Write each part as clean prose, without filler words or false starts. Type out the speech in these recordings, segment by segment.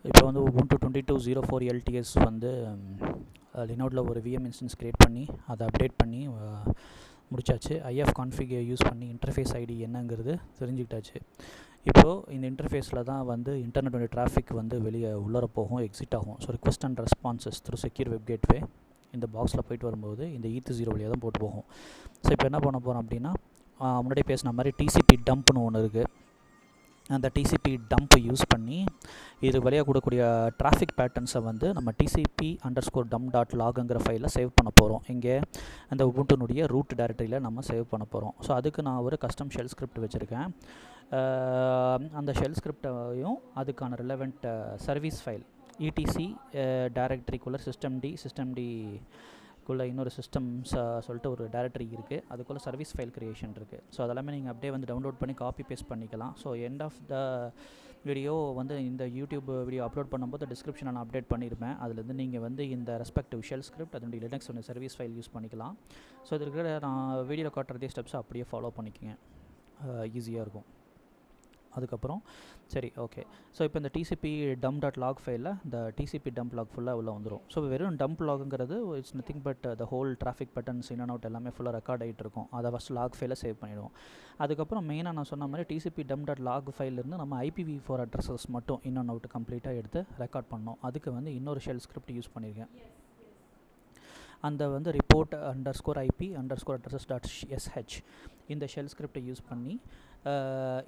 இப்போ வந்து Ubuntu 22.04 LTS வந்து லினோடில் ஒரு VM இன்ஸ்டன்ஸ் க்ரியேட் பண்ணி அதை அப்டேட் பண்ணி முடிச்சாச்சு. ஐஎஃப் கான்ஃபிகை யூஸ் பண்ணி இன்டர்ஃபேஸ் ஐடி என்னங்கிறது தெரிஞ்சுக்கிட்டாச்சு. இப்போது இந்த இன்டர்ஃபேஸில் தான் வந்து இன்டர்நெட்டோட டிராஃபிக் வந்து வெளியே உள்ளர போகும், எக்ஸிட் ஆகும். So request and responses through secure web gateway இந்த பாக்ஸில் போயிட்டு வரும்போது இந்த ETH0 வழியாக தான் போட்டு போகும். ஸோ இப்போ என்ன பண்ண போகிறோம் அப்படின்னா, முன்னாடியே பேசின மாதிரி டிசிபி டம்ப்னு ஒன்று இருக்குது. அந்த டிசிபி டம்ப் யூஸ் பண்ணி இது வழியாக கொடுக்கக்கூடிய டிராஃபிக் பேட்டர்ன்ஸை வந்து நம்ம tcp_dump.logங்கிற ஃபைலில் சேவ் பண்ண போகிறோம். இங்கே அந்த உபுண்டுனுடைய ரூட் டைரக்டரியில் நம்ம சேவ் பண்ண போகிறோம். ஸோ அதுக்கு நான் ஒரு கஸ்டம் ஷெல் ஸ்கிரிப்ட் வச்சுருக்கேன். அந்த ஷெல் ஸ்கிரிப்டையும் அதுக்கான ரிலவெண்ட் சர்வீஸ் ஃபைல் etc டைரக்டரிக்குள்ளே சிஸ்டம்டிக்குள்ளே இன்னொரு சிஸ்டம்ஸ் சொல்லிட்டு ஒரு டைரக்டரி இருக்குது. அதுக்குள்ளே சர்வீஸ் ஃபைல் க்ரியேஷன் இருக்குது. ஸோ அதெல்லாமே நீங்கள் அப்படியே வந்து டவுன்லோட் பண்ணி காப்பி பேஸ்ட் பண்ணிக்கலாம். So end of the video வந்து இந்த யூடியூப் வீடியோ அப்லோட் பண்ணும்போது டிஸ்கிரிப்ஷனில் நான் அப்டேட் பண்ணியிருப்பேன். அதுலேருந்து நீங்கள் வந்து இந்த ரெஸ்பெக்டிவ் ஷெல் ஸ்கிரிப்ட் அதனுடைய லினக்ஸ் ஒன்று சர்வீஸ் ஃபைல் யூஸ் பண்ணிக்கலாம். ஸோ இது இருக்கிற நான் வீடியோவில் காட்டுறதே ஸ்டெப்ஸை அப்படியே ஃபாலோ பண்ணிக்கோங்க, ஈஸியாக இருக்கும். அதுக்கப்புறம் சரி, ஓகே. ஸோ இப்போ இந்த tcp_dump.log ஃபைலில் இந்த tcp_dump log ஃபுல்லாக உள்ள வந்துடும். ஸோ வெறும் டம்ப் லாகுங்கிறது it's nothing but the whole traffic patterns in and out எல்லாமே ஃபுல்லாக ரெக்கார்ட் ஆகிட்டு இருக்கும். அதை ஃபஸ்ட் லாக் ஃபைலில் சேவ் பண்ணிவிடுவோம். அதுக்கப்புறம் மெயினாக நான் சொன்ன மாதிரி tcp_dump.log ஃபைலிருந்து நம்ம IPv4 அட்ரஸஸ் மட்டும் இன் அண்ட் அவுட் கம்ப்ளீட்டாக எடுத்து ரெக்கார்ட் பண்ணோம். அதுக்கு வந்து இன்னொரு ஷெல் ஸ்கிரிப்ட் யூஸ் பண்ணியிருக்கேன். அந்த வந்து report_IP_addresses.sh இந்த ஷெல் ஸ்கிரிப்டை யூஸ் பண்ணி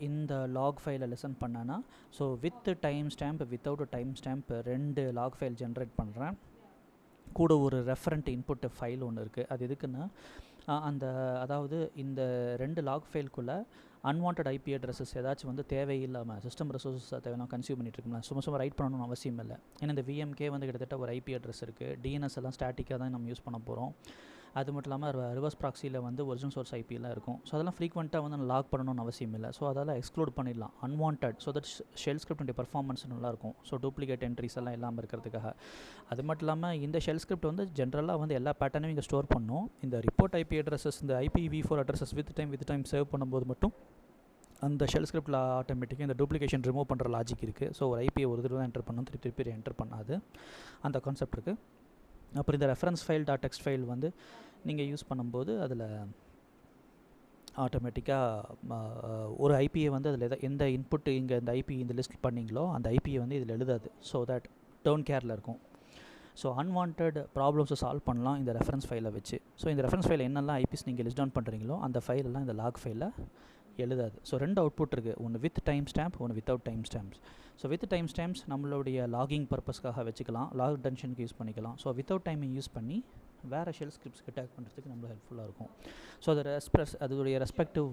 இந்த லாக் ஃபைலை லிசன் பண்ணேன்னா, so with time stamp without time stamp 2 lock file generate பண்ணுறேன். கூட ஒரு ரெஃபரண்ட் இன்புட் ஃபைல் ஒன்று இருக்குது. அது எதுக்குன்னா அதாவது இந்த 2 லாக் ஃபைலுக்குள்ளே அன்வான்ட் IP அட்ரஸஸ் ஏதாச்சும் வந்து தேவையில்லாமல் சிஸ்டம் ரிசோர்ஸஸ் தேவையில்லாமல் கன்சியூம் பண்ணிட்டு இருக்கலாம். சும்மா ரைட் பண்ணணும்னு அவசியம் இல்லை. ஏன்னா இந்த VMக்கே வந்து கிட்டத்தட்ட ஒரு IP அட்ரஸ் இருக்குது. DNS எல்லாம் ஸ்டாட்டிக்காக தான் நம்ம யூஸ் பண்ண போகிறோம். அது மட்டும் இல்லாமல் ரிவர்ஸ் ப்ராக்ஸியில் வந்து ஒரிஜினல் சோர்ஸ் ஐபிலாம் இருக்கும். ஸோ அதெல்லாம் ஃப்ரீக்வெண்ட்டாக வந்து நான் லாக் பண்ணணும்னு அவசியம் இல்லை. ஸோ அதெல்லாம் எக்ஸ்க்ளூட் பண்ணிடலாம் அன்வான்ட். ஸோ தட் ஷெல் ஸ்கிரிப்டுடைய பர்ஃபார்மன்ஸ் நல்லாயிருக்கும். ஸோ டூப்ளிகேட் என்ட்ரிஸ் எல்லாம் இல்லாமல் இருக்கிறதுக்காக. அது மட்டும் இல்லாமல் இந்த ஷெல் ஸ்கிரிப்ட் வந்து ஜென்ரலாக வந்து எல்லா பேட்டர்னையும் இங்கே ஸ்டோர் பண்ணணும். இந்த ரிப்போர்ட் IP அட்ரஸஸ் இந்த IPv4 addresses with time save பண்ணும்போது மட்டும் அந்த ஷெல் ஸ்கிரிப்டில் ஆட்டோமேட்டிக்காக இந்த டூப்ளிகேஷன் ரிமூவ் பண்ணுற லாஜிக் இருக்குது. ஸோ ஒரு ஐபியை ஒரு தடவை தான் என்டர் பண்ணணும், திருப்பி என்டர் பண்ணாது. அந்த கான்செப்ட் இருக்குது. அப்புறம் இந்த ரெஃபரன்ஸ் ஃபைல் .text ஃபைல் வந்து நீங்கள் யூஸ் பண்ணும்போது அதில் ஆட்டோமேட்டிக்காக ஒரு ஐபியை வந்து அதில் எந்த இன்புட் இங்கே இந்த ஐபி இந்த லிஸ்ட் பண்ணிங்களோ அந்த ஐபியை வந்து இதில் எழுதாது. ஸோ தட் டர்ன் கேரில் இருக்கும். ஸோ அன்வான்ட் ப்ராப்ளம்ஸை சால்வ் பண்ணலாம் இந்த ரெஃபரன்ஸ் ஃபைலை வச்சு. ஸோ இந்த ரெஃபரன்ஸ் ஃபைல் என்னெல்லாம் ஐபிஸ் நீங்கள் லிஸ்ட் டவுன் பண்ணுறீங்களோ அந்த ஃபைலெல்லாம் இந்த லாக் ஃபைலில் எழுதாது. ஸோ 2 அவுட்புட் இருக்குது, ஒன்று வித் டைம் ஸ்டாம்ப், ஒன்று without time stamps. So with time stamps நம்மளுடைய லாகிங் பர்பஸ்க்காக வச்சுக்கலாம், லாக் டென்ஷனுக்கு யூஸ் பண்ணிக்கலாம். ஸோ வித்தவுட் டைமை யூஸ் பண்ணி வேறு ஷெல் ஸ்கிரிப்ட்ஸ்க்கு அட்டாக் பண்ணுறதுக்கு நம்மளுக்கு ஹெல்ப்ஃபுல்லாக இருக்கும். ஸோ அதோடைய ரெஸ்பெக்டிவ்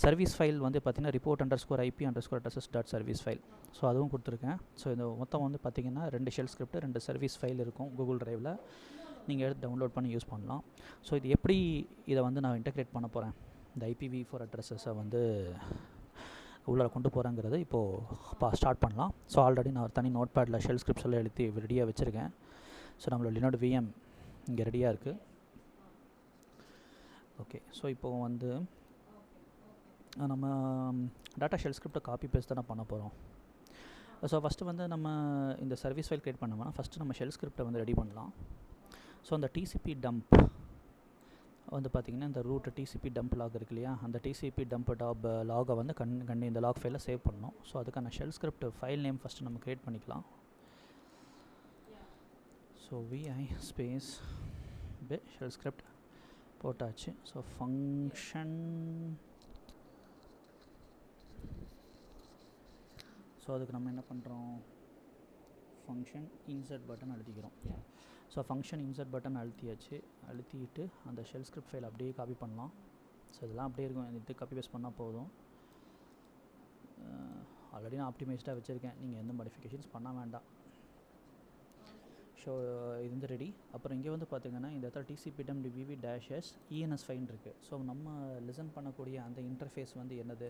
சர்வீஸ் ஃபைல் வந்து பார்த்திங்கன்னா report_IP_addresses.service ஃபைல். ஸோ அதுவும் கொடுத்துருக்கேன். ஸோ இந்த மொத்தம் வந்து பார்த்திங்கன்னா 2 ஷெல் ஸ்கிரிப்ட் 2 சர்வீஸ் ஃபைல் இருக்கும் கூகுள் ட்ரைவில். நீங்கள் எடுத்து டவுன்லோட் பண்ணி யூஸ் பண்ணலாம். ஸோ இது எப்படி இதை வந்து நான் இன்டெகிரேட் பண்ண போகிறேன், இந்த IPv4 அட்ரஸஸை வந்து உள்ளே கொண்டு போகிறேங்கிறது இப்போது ஸ்டார்ட் பண்ணலாம். ஸோ ஆல்ரெடி நான் ஒரு தனி நோட் பேடில் ஷெல் ஸ்கிரிப்ட்ஸ் எல்லாம் எழுதி ரெடியாக வச்சுருக்கேன். ஸோ நம்மளோட லினோட் VM இங்கே ரெடியாக இருக்குது. ஓகே, ஸோ இப்போது வந்து நம்ம டாட்டா ஷெல் ஸ்கிரிப்டை காப்பி பேஸ்ட் தானே பண்ண போகிறோம். ஸோ ஃபஸ்ட்டு வந்து நம்ம இந்த சர்வீஸ் ஃபைல் க்ரியேட் பண்ணோம்னா ஃபஸ்ட்டு நம்ம ஷெல் ஸ்கிரிப்டை வந்து ரெடி பண்ணலாம். ஸோ அந்த tcp_dump வந்து பார்த்திங்கன்னா இந்த ரூட் tcp_dump log இருக்கு இல்லையா, அந்த tcp_dump லாகை வந்து இந்த லாக் ஃபைலில் சேவ் பண்ணணும். ஸோ அதுக்கான shell script file name first நம்ம க்ரியேட் பண்ணிக்கலாம். So vi space shell script போட்டாச்சு. ஸோ ஃபங்க்ஷன், ஸோ அதுக்கு நம்ம என்ன பண்ணுறோம், ஃபங்க்ஷன் இன்சர்ட் பட்டன் அழுத்திக்கிறோம். ஸோ ஃபங்க்ஷன் இன்சர்ட் பட்டன் அழுத்திட்டு அந்த ஷெல் ஸ்கிரிப்ட் ஃபைல் அப்படியே காப்பி பண்ணலாம். ஸோ இதெல்லாம் அப்படியே இருக்கும், இது காப்பி பேஸ்ட் பண்ணால் போதும். ஆல்ரெடி நான் ஆப்டிமைஸ்டாக வச்சுருக்கேன், நீங்கள் எந்த மாடிஃபிகேஷன்ஸ் பண்ண வேண்டாம். ஸோ இது வந்து ரெடி. அப்புறம் இங்கே வந்து பார்த்திங்கன்னா இந்த இடத்துல tcp_dump vv-s ENS ஃபைல் இருக்குது. ஸோ நம்ம லிசன் பண்ணக்கூடிய அந்த இன்டர்ஃபேஸ் வந்து என்னது,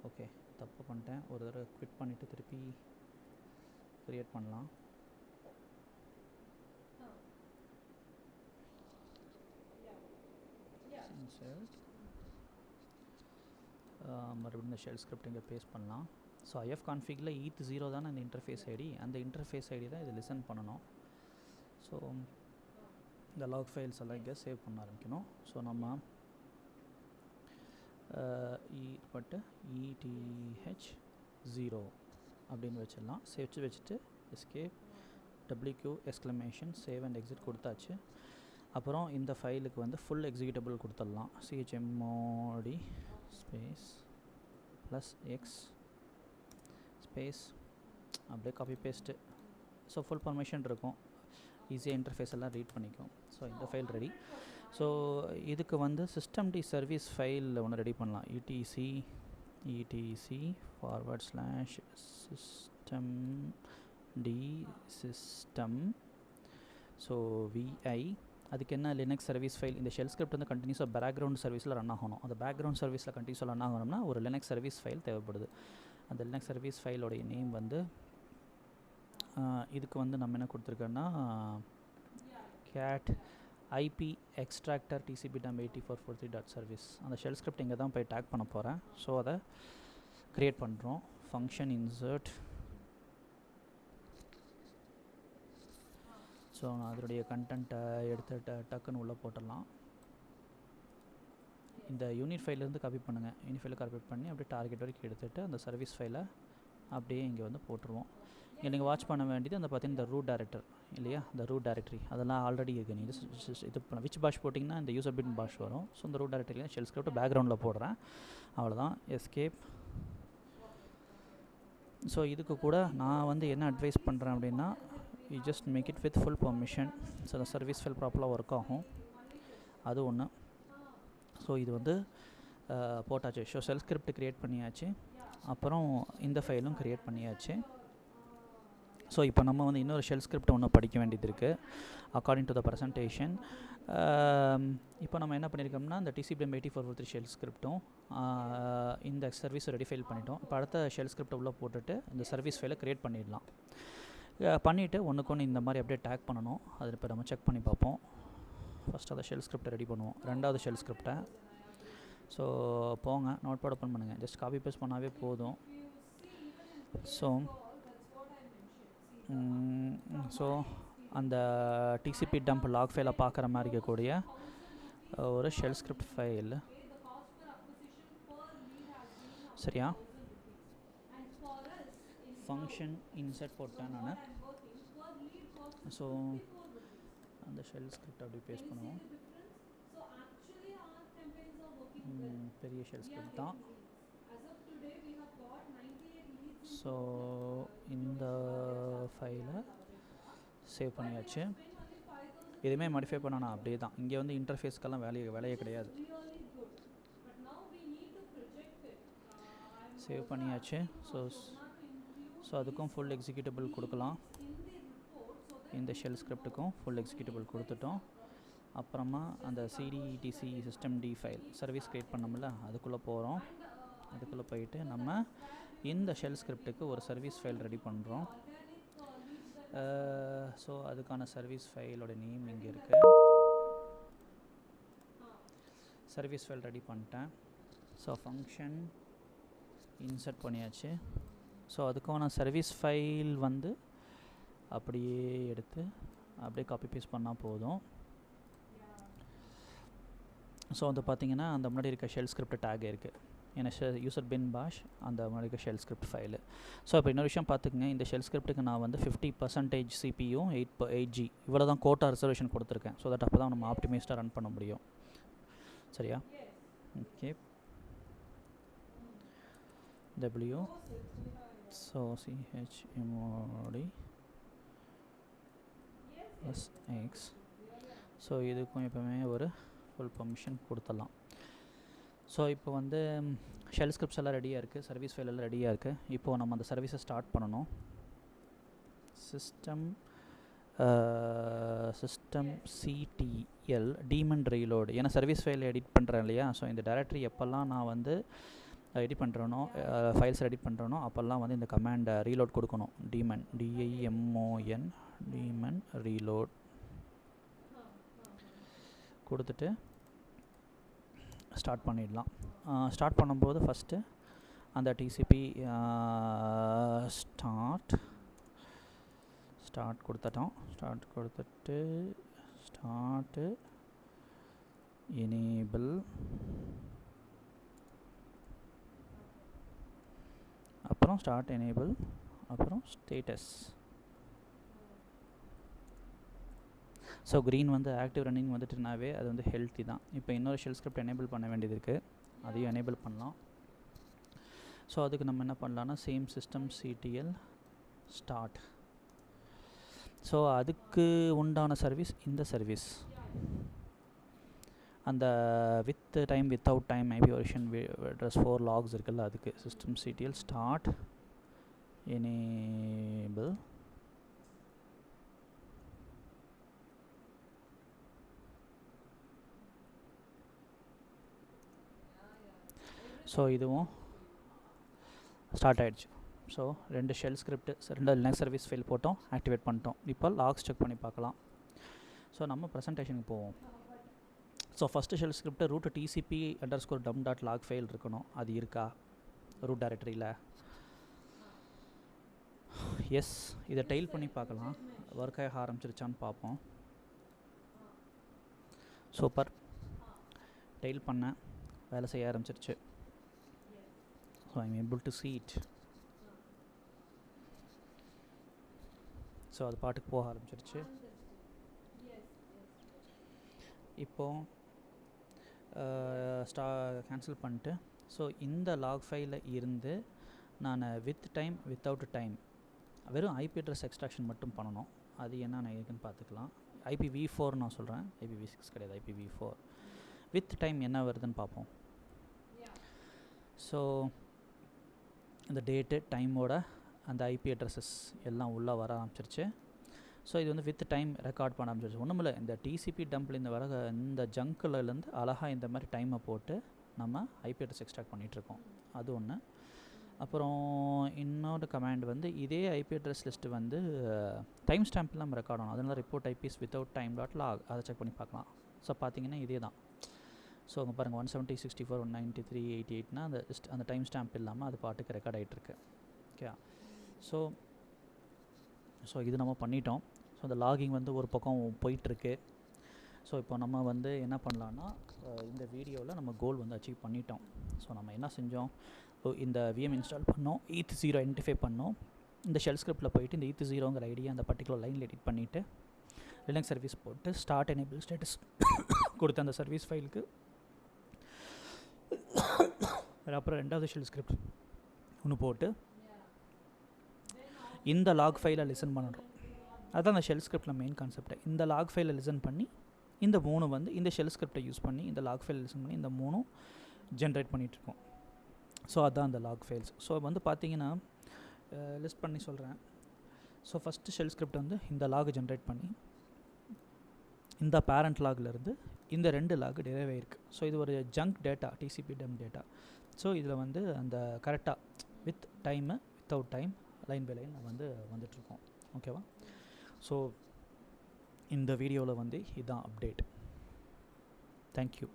ஓகே தப்பு பண்ணிட்டேன், ஒரு தடவை குவிட் பண்ணிவிட்டு திருப்பி க்ரியேட் பண்ணலாம். மறுபடியும் இந்த ஷெல் ஸ்கிரிப்ட் இங்கே பேஸ்ட் பண்ணலாம். ஸோ ifconfigல eth0 தானே அந்த இன்டர்ஃபேஸ் ஐடி, அந்த இன்டர்ஃபேஸ் ஐடி தான் இது லிசன் பண்ணணும். ஸோ இந்த லாக் ஃபைல்ஸ் எல்லாம் இங்கே சேவ் பண்ண ஆரம்பிக்கணும். ஸோ நம்ம eth0 அப்படின்னு வச்சிடலாம். வச்சுட்டு escape wq exclamation save and exit கொடுத்தாச்சு. அப்புறம் இந்த ஃபைலுக்கு வந்து ஃபுல் எக்ஸிக்யூட்டபிள் கொடுத்துடலாம். chmod space plus X space அப்படியே copy paste. So full permission இருக்கும், ஈஸியாக இன்டர்ஃபேஸ் எல்லாம் ரீட் பண்ணிக்கும். ஸோ இந்த ஃபைல் ரெடி. ஸோ இதுக்கு வந்து சிஸ்டம் டி சர்வீஸ் ஃபைல் ஒன்று ரெடி பண்ணலாம். etc /system d system. So vi அதுக்கு என்ன லினக்ஸ் சர்வீஸ் ஃபைல். இந்த ஷெல் ஸ்கிரிப்ட் வந்து கண்டினியூஸாக பேக்ரவுண்ட் சர்வீஸில் ரன் ஆகணும். அந்த பேக்ரவுண்ட் சர்வீஸில் கண்டினியூஸாக ரன் ஆகணும்னா ஒரு லினக்ஸ் சர்வீஸ் ஃபைல் தேவைப்படுது. அந்த லினக்ஸ் சர்வீஸ் ஃபைலோடைய நேம் வந்து இதுக்கு வந்து நம்ம என்ன கொடுத்துருக்கோன்னா cat ip extractor tcp/8443.service. அந்த ஷெல் ஸ்கிரிப்ட் இங்கே தான் போய் டேக் பண்ண போகிறேன். ஸோ அதை க்ரியேட் பண்ணுறோம். Function insert. ஸோ நான் அதனுடைய கண்டென்ட்டை எடுத்துகிட்டு டக்குன்னு உள்ளே போட்டுடலாம். இந்த யூனிட் ஃபைலேருந்து காப்பி பண்ணுங்கள். யூனிட் ஃபைலை காப்பி பண்ணி அப்படியே டார்கெட் வரைக்கும் எடுத்துகிட்டு அந்த சர்வீஸ் ஃபைலை அப்படியே இங்கே வந்து போட்டுருவோம். இங்கே நீங்கள் வாட்ச் பண்ண வேண்டியது அந்த பார்த்தீங்கன்னா இந்த ரூட் டைரக்டர் இல்லையா, இந்த ரூட் டைரக்டரி அதெல்லாம் ஆல்ரெடி இருக்குது. நீங்கள் இது பண்ண விச் பாஷ் போட்டிங்கன்னா இந்த யூசர் பின் பாஷ் வரும். ஸோ இந்த ரூட் டைரக்டரியில் ஷெல் ஸ்கிரிப்ட் பேக்ரவுண்டில் போடுறேன். அவ்வளோதான். எஸ்கேப். ஸோ இதுக்கு கூட நான் வந்து என்ன அட்வைஸ் பண்ணுறேன் அப்படின்னா, you just make it with full permission. So அந்த சர்வீஸ் ஃபைல் ப்ராப்பராக ஒர்க் ஆகும். அது ஒன்று. ஸோ இது வந்து போட்டாச்சு. ஸோ ஷெல் ஸ்கிரிப்ட் க்ரியேட் பண்ணியாச்சு. அப்புறம் இந்த ஃபைலும் க்ரியேட் பண்ணியாச்சு. ஸோ இப்போ நம்ம வந்து இன்னொரு ஷெல் ஸ்கிரிப்ட் ஒன்று படிக்க வேண்டியது இருக்குது அக்கார்டிங் டு த ப்ரெசன்டேஷன். இப்போ நம்ம என்ன பண்ணியிருக்கோம்னா இந்த TCP/8443 ஷெல் ஸ்கிரிப்டும் இந்த சர்வீஸை ரெடி ஃபைல் பண்ணிட்டோம். இப்போ அடுத்த ஷெல் ஸ்கிரிப்டை உள்ளே போட்டுட்டு இந்த சர்வீஸ் ஃபைலை க்ரியேட் பண்ணிடலாம். பண்ணிவிட்டு ஒன்றுக்கு ஒன்று இந்த மாதிரி அப்படியே டேக் பண்ணணும். அது இப்போ நம்ம செக் பண்ணி பார்ப்போம். ஃபஸ்ட்டு அதை ஷெல் ஸ்கிரிப்டை ரெடி பண்ணுவோம். ரெண்டாவது ஷெல் ஸ்கிரிப்டை ஸோ போங்க நோட் பேட் ஓப்பன் பண்ணுங்கள். ஜஸ்ட் காப்பி பேஸ்ட் பண்ணாவே போதும். ஸோ அந்த TCP டம்ப் லாக் ஃபைலை பார்க்குற மாதிரி இருக்கக்கூடிய ஒரு ஷெல் ஸ்கிரிப்ட் ஃபைல் சரியா. ஃபங்க்ஷன் இன்சர்ட் போட்டேன் நான். ஸோ அந்த ஷெல் ஸ்கிரிப்ட் அப்படி பேஸ்ட் பண்ணுவோம். பெரிய ஷெல் ஸ்கிரிப்ட் தான். ஸோ இந்த ஃபைலை சேவ் பண்ணியாச்சு. எதுவுமே மாடிஃபை பண்ணணும் அப்படியே தான். இங்கே வந்து இன்டர்ஃபேஸ்க்கெல்லாம் வேலையே கிடையாது. சேவ் பண்ணியாச்சு. ஸோ அதுக்கும் ஃபுல் எக்ஸிக்யூட்டபிள் கொடுக்கலாம். இந்த ஷெல் ஸ்கிரிப்டுக்கும் ஃபுல் எக்ஸிக்யூட்டபிள் கொடுத்துட்டோம். அப்புறமா அந்த cdetc system d file service create பண்ணோம்ல அதுக்குள்ளே போகிறோம். அதுக்குள்ளே போயிட்டு நம்ம இந்த ஷெல் ஸ்கிரிப்டுக்கு ஒரு சர்வீஸ் ஃபைல் ரெடி பண்ணுறோம். ஸோ அதுக்கான சர்வீஸ் ஃபைலோட நேம் இங்கே இருக்குது. சர்வீஸ் ஃபைல் ரெடி பண்ணிட்டேன். ஸோ ஃபங்க்ஷன் இன்சர்ட் பண்ணியாச்சு. ஸோ அதுக்கான சர்வீஸ் ஃபைல் வந்து அப்படியே எடுத்து அப்படியே காப்பி பேஸ்ட் பண்ணால் போதும். ஸோ வந்து பார்த்திங்கன்னா அந்த முன்னாடி இருக்க ஷெல் ஸ்கிரிப்ட் டேக் இருக்குது. ஏன்னா யூசர் பின் பாஷ் அந்த முன்னாடி இருக்க ஷெல் ஸ்கிரிப்ட் ஃபைலு. ஸோ இப்போ இன்னொரு விஷயம் பார்த்துக்குங்க. இந்த ஷெல் ஸ்கிரிப்ட்டுக்கு நான் வந்து 50% CPU 8G இவ்வளோ தான் கோட்டா ரிசர்வேஷன் கொடுத்துருக்கேன். ஸோ தட் அப்போ தான் நம்ம ஆப்டிமைஸ்டாக ரன் பண்ண முடியும். சரியா. Okay W so chmod +x. So இதுக்கும் எப்போவுமே ஒரு ஃபுல் பர்மிஷன் கொடுத்துடலாம். ஸோ இப்போ வந்து ஷெல் ஸ்கிரிப்ட்ஸ் எல்லாம் ரெடியாக இருக்குது. சர்வீஸ் ஃபைல் எல்லாம் ரெடியாக இருக்குது. இப்போது நம்ம அந்த சர்வீஸை ஸ்டார்ட் பண்ணணும். System ctl daemon reload. ஏன்னா சர்வீஸ் ஃபைல் எடிட் பண்ணுறேன் இல்லையா. ஸோ இந்த டைரக்டரி எப்போல்லாம் நான் வந்து எடிட் பண்ணுறேனோ ஃபைல்ஸ் எடிட் பண்ணுறேனோ அப்போல்லாம் வந்து இந்த கமாண்டை ரீலோட் கொடுக்கணும். daemon daemon reload கொடுத்துட்டு ஸ்டார்ட் பண்ணிடலாம். ஸ்டார்ட் பண்ணும்போது ஃபஸ்ட்டு அந்த டிசிபி ஸ்டார்ட் கொடுத்துட்டோம். ஸ்டார்ட் கொடுத்துட்டு ஸ்டார்ட்டு எனேபிள், அப்புறம் ஸ்டார்ட் எனேபிள், அப்புறம் ஸ்டேட்டஸ். ஸோ க்ரீன் வந்து ஆக்டிவ் ரன்னிங் வந்துட்டுனாவே அது வந்து ஹெல்த்தி தான். இப்போ இன்னொரு ஷெல் ஸ்கிரிப்ட் எனேபிள் பண்ண வேண்டியது இருக்குது, அதையும் எனேபிள் பண்ணலாம். ஸோ அதுக்கு நம்ம என்ன பண்ணலான்னா சேம் systemctl ஸ்டார்ட். ஸோ அதுக்கு உண்டான சர்வீஸ் இந்த சர்வீஸ், அந்த with time without time IP version address 4 logs இருக்குல்ல, அதுக்கு systemctl ஸ்டார்ட் எனேபிள். ஸோ இதுவும் ஸ்டார்ட் ஆகிடுச்சு. So 2 shell script, 2 Linux service file போட்டோம், ஆக்டிவேட் பண்ணிட்டோம். இப்போ லாக்ஸ் செக் பண்ணி பார்க்கலாம். ஸோ நம்ம ப்ரெசன்டேஷனுக்கு போவோம். So first shell script root tcp_dump.log file இருக்கணும். அது இருக்கா ரூட் டைரக்டரியில்? எஸ். இதை டெயில் பண்ணி பார்க்கலாம், ஒர்க் ஆக ஆரம்பிச்சிருச்சான்னு பார்ப்போம். சூப்பர், டெயில் பண்ணேன், வேலை செய்ய ஆரம்பிச்சிருச்சு. So I'm able to see it. So அது பாட்டுக்கு போக ஆரம்பிச்சிருச்சு. இப்போது கேன்சல் பண்ணிட்டு, ஸோ இந்த லாக் ஃபைலில் இருந்து நான் வித் டைம் வித்தவுட் டைம் வெறும் ஐபி அட்ரஸ் எக்ஸ்ட்ராக்ஷன் மட்டும் பண்ணணும். அது என்ன இருக்குன்னு பார்த்துக்கலாம். IPv4 நான் சொல்கிறேன், IPv6 கிடையாது, IPv4. வித் டைம் என்ன வருதுன்னு பார்ப்போம். ஸோ இந்த டேட்டு டைமோட அந்த ஐபி அட்ரஸஸ் எல்லாம் உள்ளே வர ஆரம்பிச்சிருச்சு. ஸோ இது வந்து வித் டைம் ரெக்கார்ட் பண்ண ஆரம்பிச்சிருச்சு. ஒன்றும் இல்லை, இந்த டிசிபி டம்பில் இந்த வர இந்த ஜங்க்லேருந்து அழகாக இந்த மாதிரி டைமை போட்டு நம்ம ஐபி அட்ரஸ் எக்ஸ்ட்ராக்ட் பண்ணிகிட்ருக்கோம். அது ஒன்று. அப்புறம் இன்னொரு கமாண்ட் வந்து இதே ஐபி அட்ரஸ் லிஸ்ட்டு வந்து டைம் ஸ்டாம்பில் நம்ம ரெக்கார்ட் ஆகணும். அதனால ரிப்போர்ட் ஐபிஸ் வித்தவுட் டைம் .log அதை செக் பண்ணி பார்க்கலாம். ஸோ பார்த்தீங்கன்னா இதே தான். ஸோ அங்கே பாருங்கள் 170.64.193.88னா அந்த டைம் ஸ்டாம்ப் இல்லாமல் அது பாட்டுக்கு ரெக்கார்ட் ஆகிட்டுருக்கு. ஓகே. ஸோ இது நம்ம பண்ணிட்டோம். ஸோ அந்த லாகிங் வந்து ஒரு பக்கம் போயிட்டுருக்கு. ஸோ இப்போ நம்ம வந்து என்ன பண்ணலான்னா இந்த வீடியோவில் நம்ம கோல் வந்து அச்சீவ் பண்ணிட்டோம். ஸோ நம்ம என்ன செஞ்சோம், இந்த VM இன்ஸ்டால் பண்ணோம், ETH0 ஐடென்டிஃபை பண்ணோம். இந்த ஷெல் ஸ்கிரிப்டில் போயிட்டு இந்த ETH0ங்கிற ஐடியா அந்த பர்டிகுலர் லைனில் எடிட் பண்ணிவிட்டு லினக்ஸ் சர்வீஸ் போட்டு ஸ்டார்ட் எனேபிள் ஸ்டேட்டஸ் கொடுத்த அந்த சர்வீஸ் ஃபைலுக்கு அப்புறம் 2வது ஷெல் ஸ்கிரிப்ட் ஒன்று போட்டு இந்த லாக் ஃபைலை லிசன் பண்ணுறோம். அதுதான் அந்த ஷெல் ஸ்கிரிப்டில் மெயின் கான்செப்ட். இந்த லாக் ஃபைலை லிசன் பண்ணி இந்த 3 வந்து இந்த ஷெல் ஸ்கிரிப்டை யூஸ் பண்ணி இந்த லாக் ஃபைலை லிசன் பண்ணி இந்த 3 ஜென்ரேட் பண்ணிகிட்ருக்கோம். ஸோ அதுதான் அந்த லாக் ஃபைல்ஸ். ஸோ வந்து பார்த்தீங்கன்னா லிஸ்ட் பண்ணி சொல்கிறேன். ஸோ ஃபஸ்ட்டு ஷெல் ஸ்கிரிப்ட் வந்து இந்த லாக் ஜென்ரேட் பண்ணி இந்த பேரண்ட் லாக்லேருந்து இந்த 2 லாக் டெரைவ் ஆகிருக்கு. ஸோ இது ஒரு junk data, TCP dump data. So இதில் வந்து அந்த கரெக்டாக with time without time line by line வந்து வந்துட்ருக்கோம். ஓகேவா? ஸோ இந்த வீடியோவில் வந்து இதுதான் அப்டேட். தேங்க்யூ.